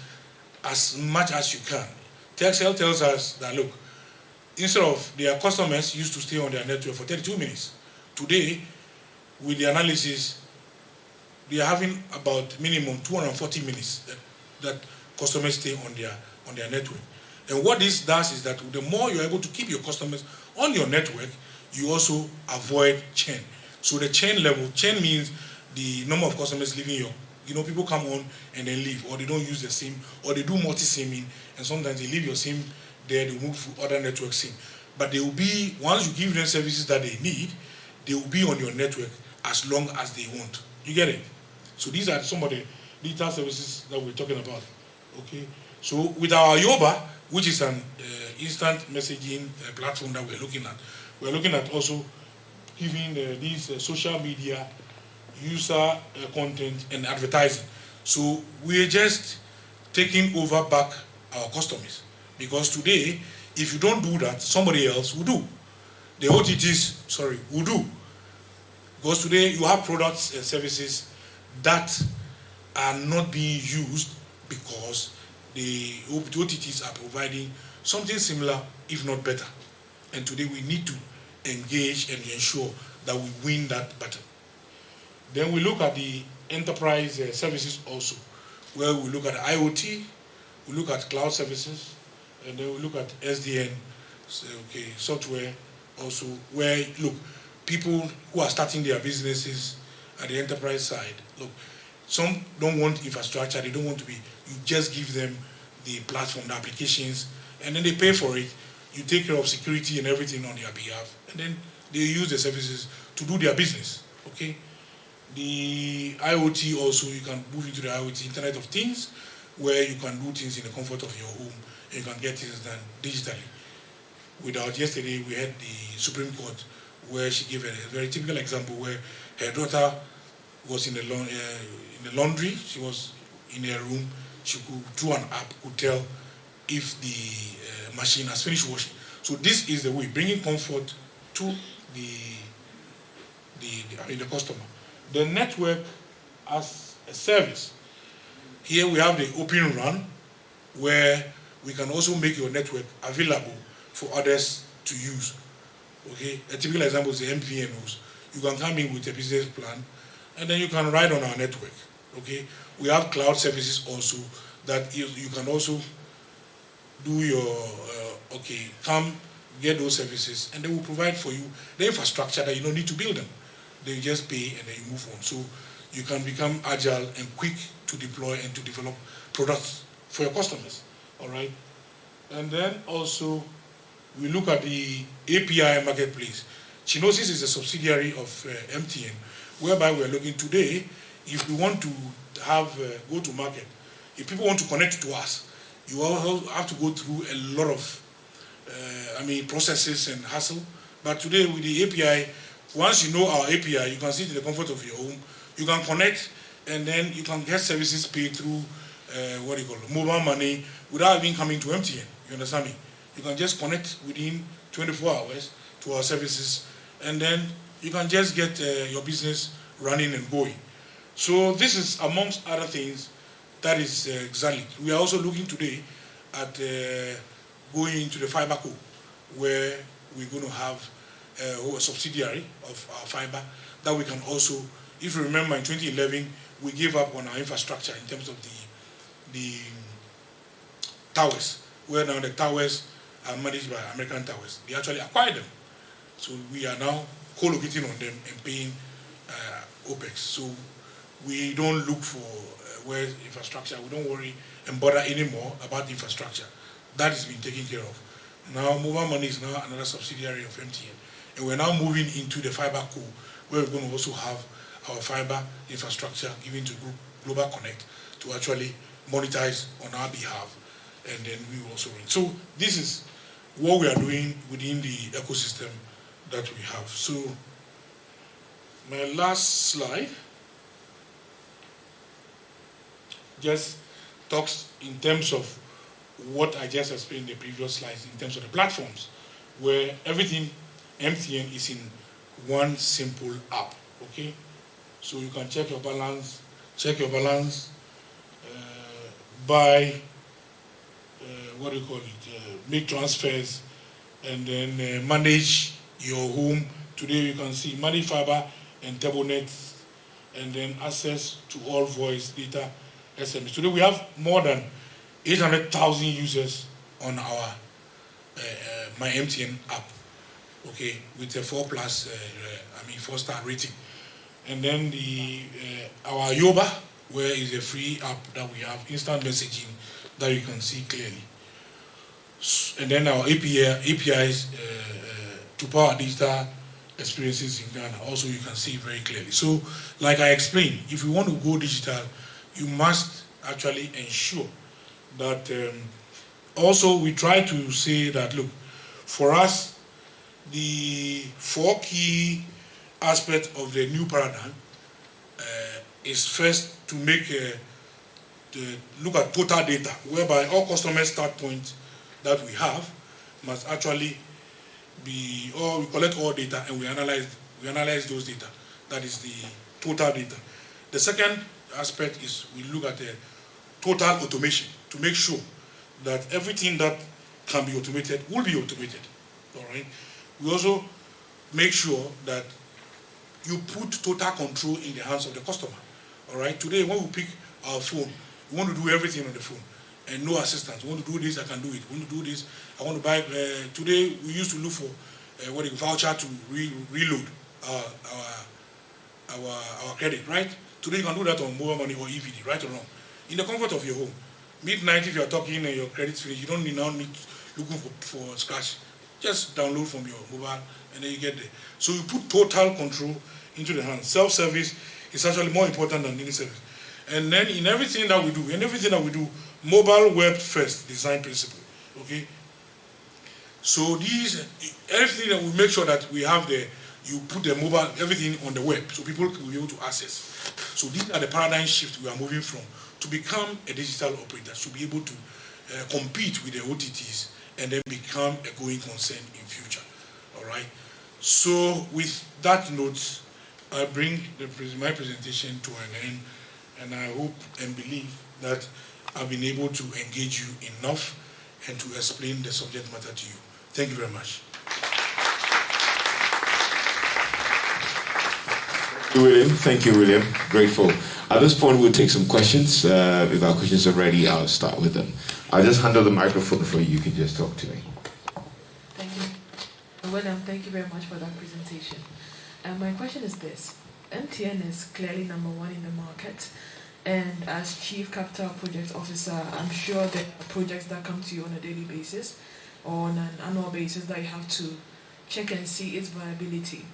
as much as you can. Tetteh tells us that, look, instead of their customers used to stay on their network for 32 minutes, today, with the analysis, they are having about minimum 240 minutes that customers stay on their network. And what this does is that the more you're able to keep your customers on your network, you also avoid churn. So the churn means the number of customers leaving people come on and then leave, or they don't use the SIM, or they do multi-SIMing, and sometimes they leave your SIM there, they move to other network SIM. But they will be, once you give them services that they need, they will be on your network as long as they want. You get it? So these are some of the digital services that we're talking about. Okay? So with our Yoba, which is an instant messaging platform that we're looking at also giving these social media user content and advertising. So we're just taking over back our customers, because today, if you don't do that, somebody else will do. The OTTs, will do. Because today you have products and services that are not being used because the OTTs are providing something similar, if not better. And today we need to engage and ensure that we win that battle. Then we look at the enterprise services also, where we look at IoT, we look at cloud services, and then we look at SDN, so, okay, software also, where, look, people who are starting their businesses at the enterprise side, look, some don't want infrastructure, they don't want to be, you just give them the platform, the applications, and then they pay for it. You take care of security and everything on their behalf, and then they use the services to do their business, okay? The IoT also, you can move into the IoT, Internet of Things, where you can do things in the comfort of your home, and you can get things done digitally. Yesterday, we had the Supreme Court, where she gave a very typical example where her daughter was in the laundry, she was in her room, she could, through an app, could tell if the machine has finished washing. So this is the way, bringing comfort to the customer. The network as a service. Here we have the Open RAN, where we can also make your network available for others to use. Okay, a typical example is the MVNOs. You can come in with a business plan, and then you can ride on our network. Okay, we have cloud services also that you can also do your come get those services, and they will provide for you the infrastructure that you don't need to build them. They just pay and then you move on. So you can become agile and quick to deploy and to develop products for your customers. All right, and then also we look at the API marketplace. Chinosis is a subsidiary of MTN, whereby we are looking today, if we want to have go to market, if people want to connect to us, you all have to go through a lot of processes and hassle. But today with the API, once you know our API, you can sit in the comfort of your home, you can connect, and then you can get services paid through mobile money without even coming to MTN. You understand me? You can just connect within 24 hours to our services, and then you can just get your business running and going. So this is amongst other things that is exactly. We are also looking today at going into the fiber co, where we're going to have a subsidiary of our fiber that we can also, if you remember in 2011, we gave up on our infrastructure in terms of the towers, where now the towers are managed by American Towers. They actually acquired them. So we are now co-locating on them and paying OPEX. So we don't look for where infrastructure, we don't worry and bother anymore about infrastructure. That has been taken care of. Now Mobile Money is now another subsidiary of MTN. And we're now moving into the fiber co, where we're going to also have our fiber infrastructure given to Global Connect to actually monetize on our behalf. And then we will also win. So this is what we are doing within the ecosystem that we have. So my last slide just talks in terms of what I just explained in the previous slides in terms of the platforms, where everything MTN is in one simple app. Okay, so you can check your balance, buy, make transfers, and then manage your home. Today you can see manage fiber and Turbonet, and then access to all voice data SMS. Today we have more than 800,000 users on our My MTN app, okay, with a 4-star rating. And then our Yoba, where is a free app that we have, instant messaging that you can see clearly. And then our APIs to power digital experiences in Ghana, also you can see very clearly. So, like I explained, if you want to go digital, you must actually ensure that also we try to say that, look, for us, the 4 key aspects of the new paradigm is first to make look at total data, whereby all customer start points that we have must actually be, or we collect all data and we analyze those data. That is the total data. The second aspect is we look at the total automation to make sure that everything that can be automated will be automated. All right. We also make sure that you put total control in the hands of the customer. All right. Today, when we pick our phone, We want to do everything on the phone and no assistance. We want to do this, I can do it. We want to do this, I want to buy. Today we used to look for voucher to reload our credit, right? Today you can do that on mobile money or EVD, right or wrong, in the comfort of your home. Midnight, if you are talking and your credit's finished, you don't now need looking for scratch. Just download from your mobile and then you get there. So you put total control into the hands. Self-service is actually more important than any service. And then in everything that we do, mobile web first design principle. Okay. So everything that we make sure that we have you put the mobile, everything on the web so people will be able to access. So these are the paradigm shifts we are moving from to become a digital operator, to be able to compete with the OTTs and then become a going concern in future. All right. So with that note, I bring my presentation to an end, and I hope and believe that I've been able to engage you enough and to explain the subject matter to you. Thank you very much. Thank you, William. Grateful. At this point, we'll take some questions. If our questions are ready, I'll start with them. I'll just handle the microphone for you. You can just talk to me. Thank you. William, thank you very much for that presentation. My question is this. MTN is clearly number one in the market. And as Chief Capital Project Officer, I'm sure there are projects that come to you on a daily basis or on an annual basis that you have to check and see its viability.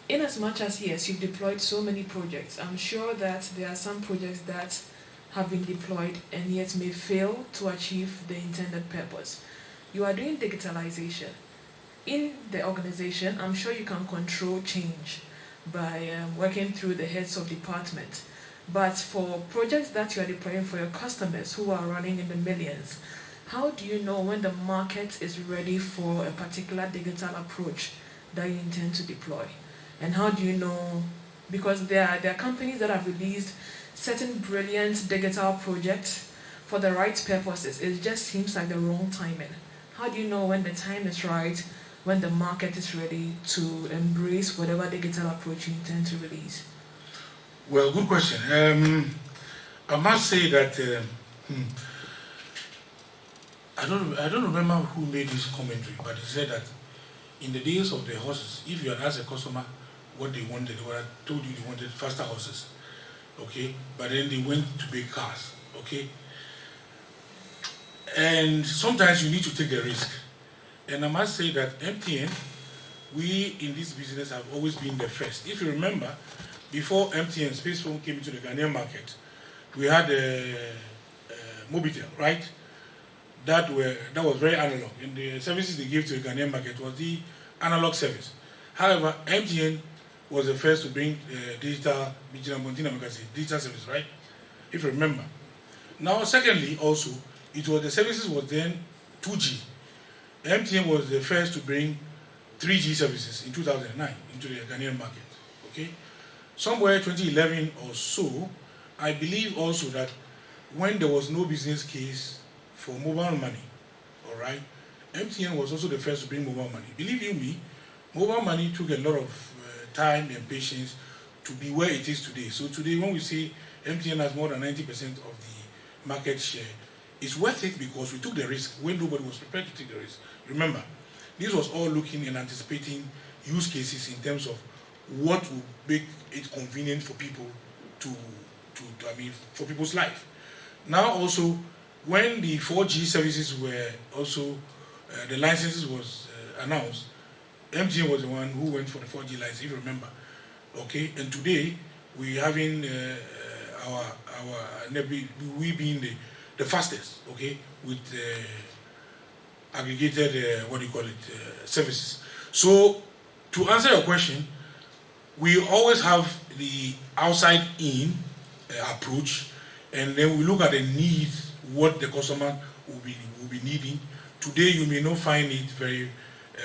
In as much as, yes, you've deployed so many projects, I'm sure that there are some projects that have been deployed and yet may fail to achieve the intended purpose. You are doing digitalization. In the organization, I'm sure you can control change by working through the heads of department. But for projects that you are deploying for your customers who are running in the millions, how do you know when the market is ready for a particular digital approach that you intend to deploy? And how do you know, because there are companies that have released certain brilliant digital projects for the right purposes. It just seems like the wrong timing. How do you know when the time is right, when the market is ready to embrace whatever digital approach you intend to release? Well, good question. I must say that I don't remember who made this commentary, but he said that in the days of the horses, if you had asked a customer what they wanted, they would have told you they wanted faster horses, okay? But then they went to big cars, okay? And sometimes you need to take the risk. And I must say that MTN, we in this business have always been the first. If you remember, before MTN Spacephone came into the Ghanaian market, we had Mobitel, right? That was very analog. And the services they gave to the Ghanaian market was the analog service. However, MTN was the first to bring digital service, right? If you remember. Now, secondly, also, the services was then 2G. MTN was the first to bring 3G services in 2009 into the Ghanaian market, okay? Somewhere 2011 or so, I believe also that when there was no business case for mobile money, all right, MTN was also the first to bring mobile money. Believe you me, mobile money took a lot of time and patience to be where it is today. So today, when we say MTN has more than 90% of the market share, it's worth it because we took the risk when nobody was prepared to take the risk. Remember, this was all looking and anticipating use cases in terms of what would make it convenient for people for people's life. Now also, when the 4G services were also, the licenses was announced, MTN was the one who went for the 4G license, if you remember. Okay, and today we having we being the fastest, okay, with aggregated services. So to answer your question, we always have the outside in approach, and then we look at the needs, what the customer will be needing. Today you may not find it very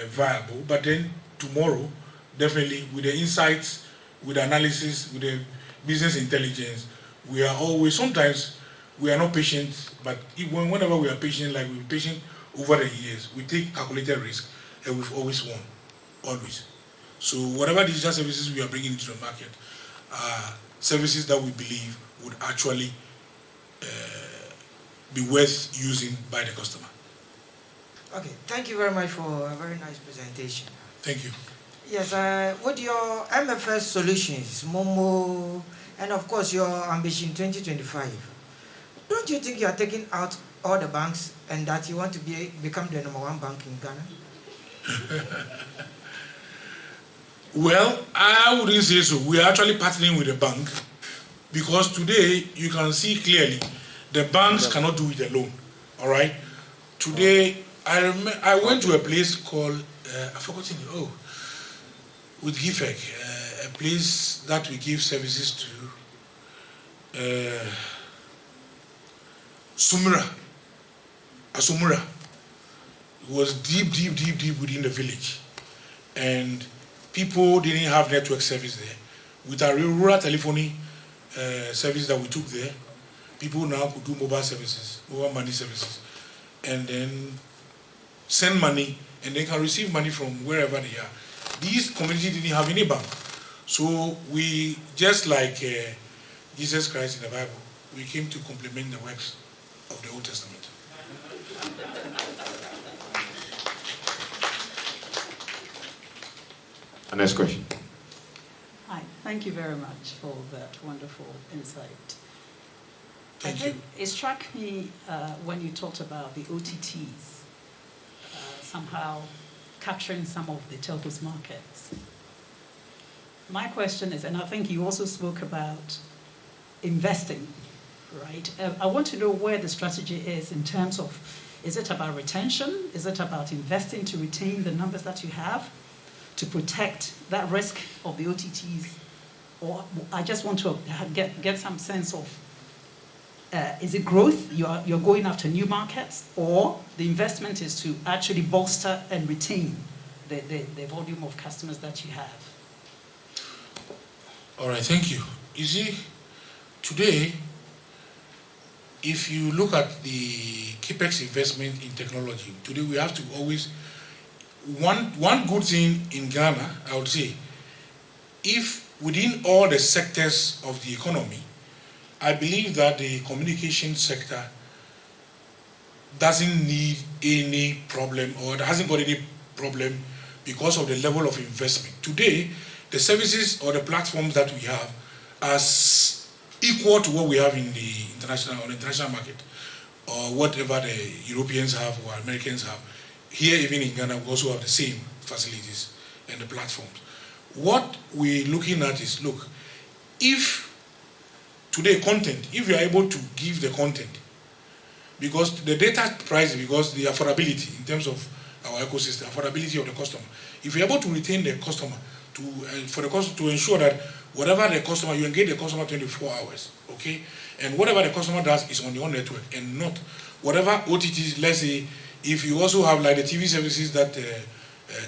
viable, but then tomorrow, definitely with the insights, with the analysis, with the business intelligence, we are always, sometimes we are not patient, but whenever we are patient, like we've been patient over the years, we take calculated risk, and we've always won, always. So whatever digital services we are bringing into the market are services that we believe would actually be worth using by the customer. Okay, thank you very much for a very nice presentation. Thank you. Yes, with your MFS solutions, Momo, and of course your ambition 2025, don't you think you are taking out all the banks and that you want to become the #1 bank in Ghana? Well, I wouldn't say so. We are actually partnering with the bank because today you can see clearly the banks cannot do it alone. All right. Today, I went to a place called I forgot the name. With GIFEC, a place that we give services to. Asumura. It was deep within the village, and people didn't have network service there. With our rural telephony service that we took there, people now could do mobile money services, and then send money, and they can receive money from wherever they are. These communities didn't have any bank, so we, just like Jesus Christ in the Bible, we came to complement the works of the Old Testament. Next question. Hi, thank you very much for that wonderful insight. Thank I think you. it struck me when you talked about the OTTs, somehow capturing some of the telcos markets. My question is, and I think you also spoke about investing, right? I want to know where the strategy is in terms of, is it about retention? Is it about investing to retain the numbers that you have, to protect that risk of the OTTs? Or I just want to get some sense of, is it growth? You're going after new markets, or the investment is to actually bolster and retain the volume of customers that you have? All right, thank you. You see, today, if you look at the CAPEX investment in technology, today we have to always, one good thing in Ghana, I would say, if within all the sectors of the economy, I believe that the communication sector doesn't need any problem, or hasn't got any problem because of the level of investment. Today, the services or the platforms that we have are equal to what we have in the international market, or whatever the Europeans have or Americans have. Here, even in Ghana, we also have the same facilities and the platforms. What we're looking at is, look, if today content, if you are able to give the content, because the data price, because the affordability in terms of our ecosystem, affordability of the customer, if you're able to retain the customer, for the customer to ensure that whatever the customer, you engage the customer 24 hours, okay? And whatever the customer does is on your network, and not whatever OTTs, let's say, if you also have like the TV services that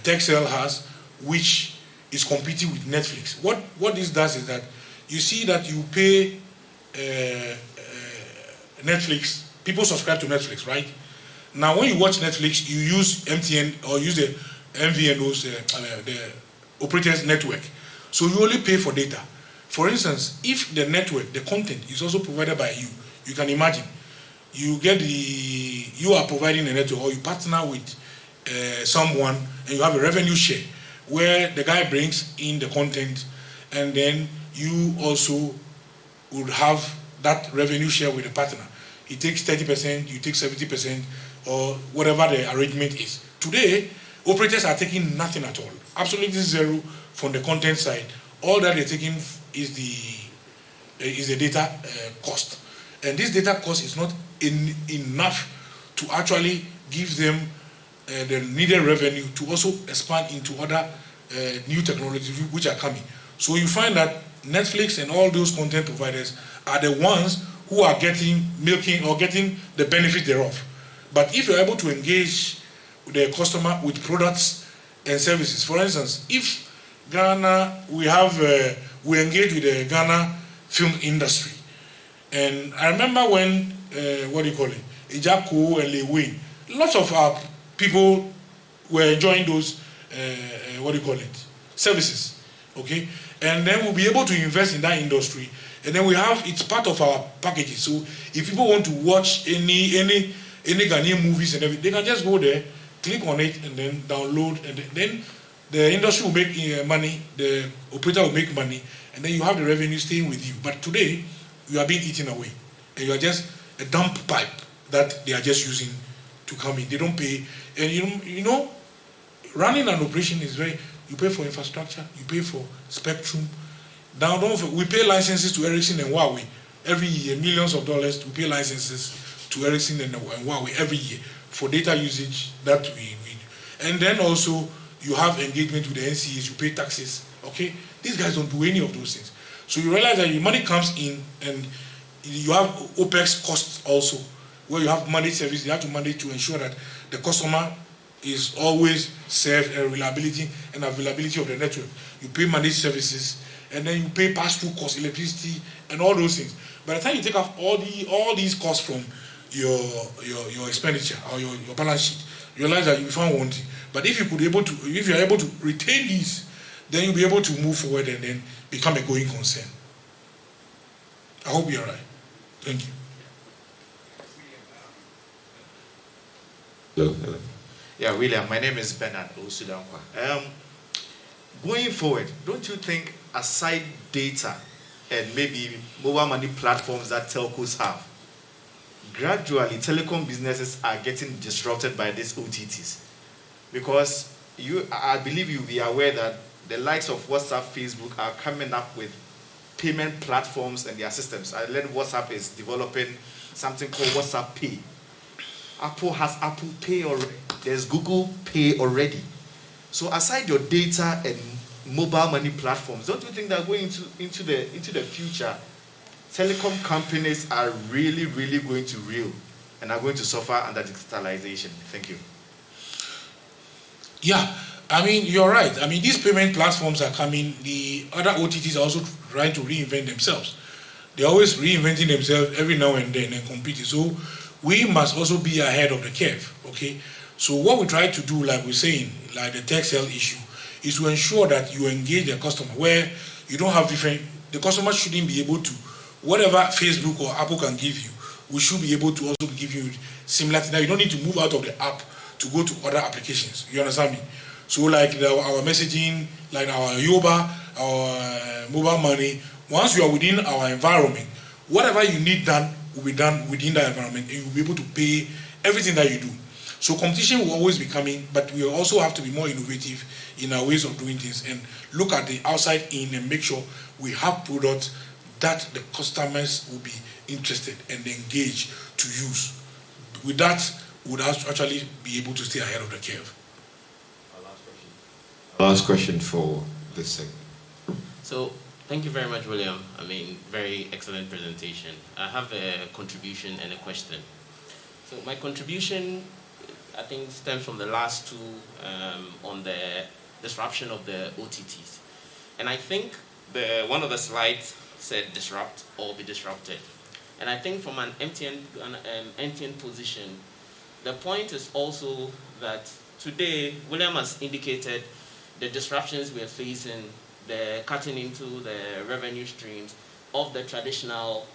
Texel has, which is competing with Netflix. What this does is that you see that you pay Netflix, people subscribe to Netflix, right? Now when you watch Netflix, you use MTN or use the MVNO's, the operator's network. So you only pay for data. For instance, if the network, the content is also provided by you, you can imagine, you are providing a network, or you partner with someone and you have a revenue share where the guy brings in the content, and then you also would have that revenue share with the partner. He takes 30%, you take 70%, or whatever the arrangement is. Today, operators are taking nothing at all, absolutely zero from the content side. All that they're taking is the data cost. And this data cost is not enough to actually give them the needed revenue to also expand into other new technologies which are coming. So you find that Netflix and all those content providers are the ones who are getting the benefit thereof. But if you're able to engage the customer with products and services, for instance, if Ghana, we engage with the Ghana film industry, and I remember when Ejako and Lee Wayne, lots of our people were enjoying those services, okay? And then we'll be able to invest in that industry And then we have, it's part of our packages. So if people want to watch any Ghanaian movies and everything, they can just go there, click on it, and then download, and then the industry will make money, the operator will make money, and then you have the revenue staying with you. But today, you are being eaten away, and you are just a dump pipe that they are just using to come in. They don't pay, and you know, running an operation is very, you pay for infrastructure, you pay for spectrum. Now, we pay licenses to Ericsson and Huawei every year, millions of dollars. We pay licenses to Ericsson and Huawei every year for data usage that we and then also you have engagement with the NCAs, you pay taxes. Okay, these guys don't do any of those things. So you realize that your money comes in, and you have OPEX costs also, where you have managed service. You have to manage to ensure that the customer is always served, and reliability and availability of the network. You pay managed services, and then you pay pass-through costs, electricity, and all those things. By the time you take off all these costs from your expenditure or your balance sheet, you realize that you found one thing. But if you are able to retain these, then you'll be able to move forward and then become a going concern. I hope you're right. Thank you. Hello. Yeah, William, my name is Bernard Osudankwa. Going forward, don't you think aside data and maybe mobile money platforms that telcos have, gradually telecom businesses are getting disrupted by these OTTs? Because I believe you'll be aware that the likes of WhatsApp, Facebook are coming up with payment platforms and their systems. I learned WhatsApp is developing something called WhatsApp Pay. Apple has Apple Pay already. There's Google Pay already. So aside your data and mobile money platforms, don't you think that going into the future, telecom companies are really going to reel and are going to suffer under digitalization? Thank you. Yeah, I mean, you're right. I mean, these payment platforms are coming. The other OTTs are also trying to reinvent themselves. They're always reinventing themselves every now and then and competing. So we must also be ahead of the curve, okay? So what we try to do, like we're saying, like the tech sale issue, is to ensure that you engage the customer where you don't have the customer shouldn't be able to, whatever Facebook or Apple can give you, we should be able to also give you similar to that. You don't need to move out of the app to go to other applications. You understand me? So like our messaging, like our Yoba, our mobile money, once you are within our environment, whatever you need done will be done within that environment, and you'll be able to pay everything that you do. So competition will always be coming, but we also have to be more innovative in our ways of doing things and look at the outside in and make sure we have products that the customers will be interested and engaged to use. With that, we would actually be able to stay ahead of the curve. Last question for this segment. So, thank you very much, William. I mean, very excellent presentation. I have a contribution and a question. So my contribution, I think, stems from the last two on the disruption of the OTTs. And I think one of the slides said disrupt or be disrupted. And I think from an MTN position, the point is also that today, William has indicated the disruptions we are facing, the cutting into the revenue streams of the traditional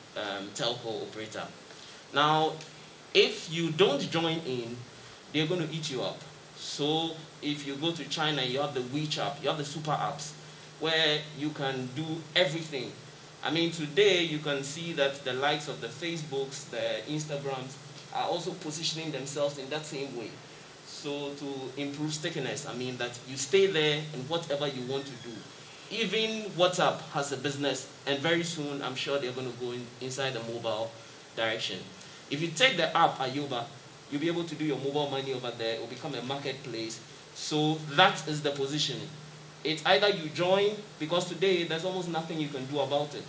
telco operator. Now, if you don't join in, they're going to eat you up. So if you go to China, you have the WeChat, you have the super apps, where you can do everything. I mean, today you can see that the likes of the Facebooks, the Instagrams are also positioning themselves in that same way. So to improve stickiness, I mean that you stay there in whatever you want to do. Even WhatsApp has a business, and very soon I'm sure they're going to go inside the mobile direction. If you take the app Ayoba, you'll be able to do your mobile money over there. It will become a marketplace. So that is the positioning. It's either you join, because today there's almost nothing you can do about it.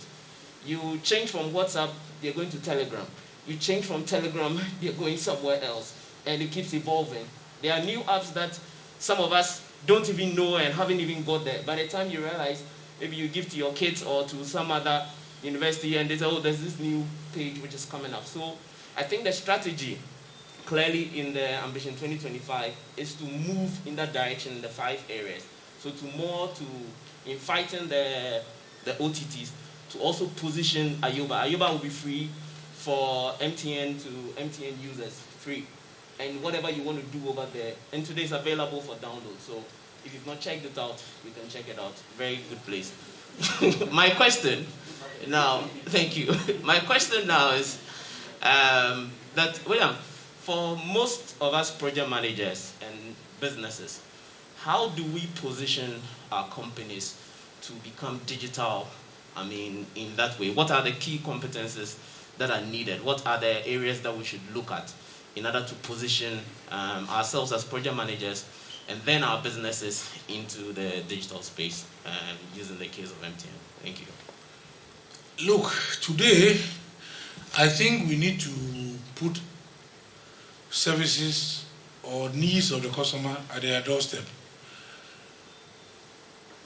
You change from WhatsApp, they're going to Telegram. You change from Telegram, they're going somewhere else. And it keeps evolving. There are new apps that some of us don't even know and haven't even got there. By the time you realize, maybe you give to your kids or to some other university and they say, oh, there's this new page which is coming up. So I think the strategy, clearly in the Ambition 2025, is to move in that direction in the 5 areas. So in fighting the OTTs, to also position Ayoba. Ayoba will be free for MTN to MTN users, free. And whatever you want to do over there, and today it's available for download. So if you've not checked it out, you can check it out. Very good place. My question now, thank you. My question now is that, William, for most of us project managers and businesses, how do we position our companies to become digital, in that way? What are the key competences that are needed? What are the areas that we should look at in order to position ourselves as project managers and then our businesses into the digital space, using the case of MTN? Thank you. Look, today, I think we need to put services or needs of the customer at their doorstep.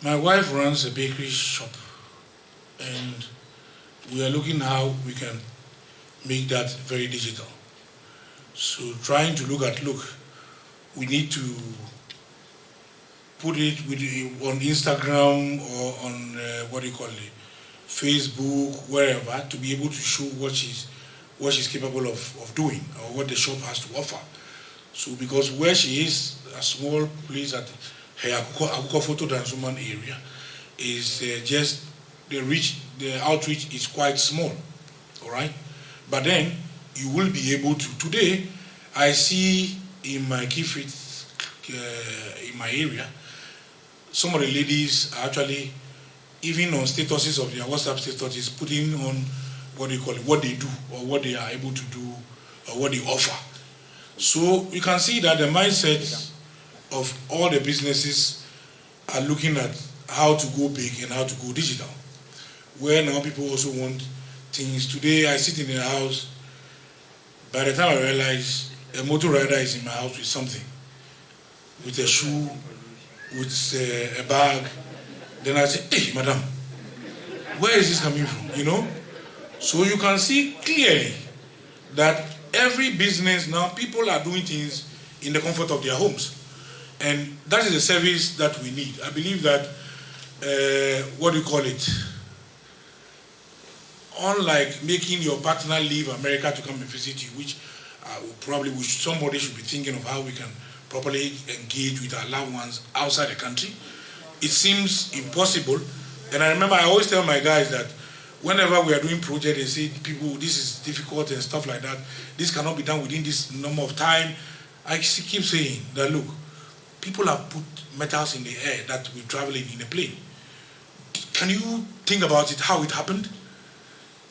My wife runs a bakery shop, and we are looking how we can make that very digital. So trying to look, we need to put it on Instagram or on Facebook, wherever, to be able to show what she's capable of doing, or what the shop has to offer. So because where she is, a small place at her Akuko Photo Dansuman area, is just the outreach is quite small, all right? But then you will be able to. Today, I see in my Kifrit, in my area, some of the ladies are actually, even on statuses of their WhatsApp statuses, putting on what they do, or what they are able to do, or what they offer. So you can see that the mindset of all the businesses are looking at how to go big and how to go digital. Where now people also want things. Today I sit in the house, by the time I realize a motor rider is in my house with something, with a shoe, with a bag, then I say, hey, madam, where is this coming from, you know? So you can see clearly that every business now, people are doing things in the comfort of their homes. And that is a service that we need. I believe that, unlike making your partner leave America to come and visit you, which somebody should be thinking of how we can properly engage with our loved ones outside the country. It seems impossible. And I remember I always tell my guys that whenever we are doing projects, they say, people, this is difficult and stuff like that. This cannot be done within this number of time. I keep saying that, look, people have put metals in the air that we're traveling in a plane. Can you think about it, how it happened?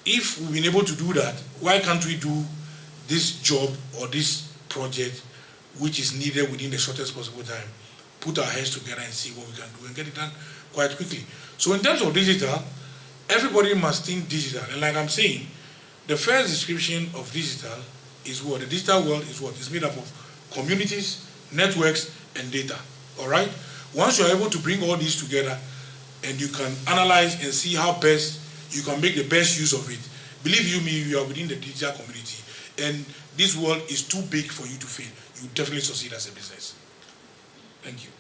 If we've been able to do that, why can't we do this job or this project which is needed within the shortest possible time, put our heads together and see what we can do and get it done quite quickly? So in terms of digital, everybody must think digital. And like I'm saying, the first description of digital is what? The digital world is what? It's made up of communities, networks, and data, all right? Once you're able to bring all these together and you can analyze and see how best you can make the best use of it, believe you me, you are within the digital community, and this world is too big for you to fail. You definitely succeed as a business. Thank you.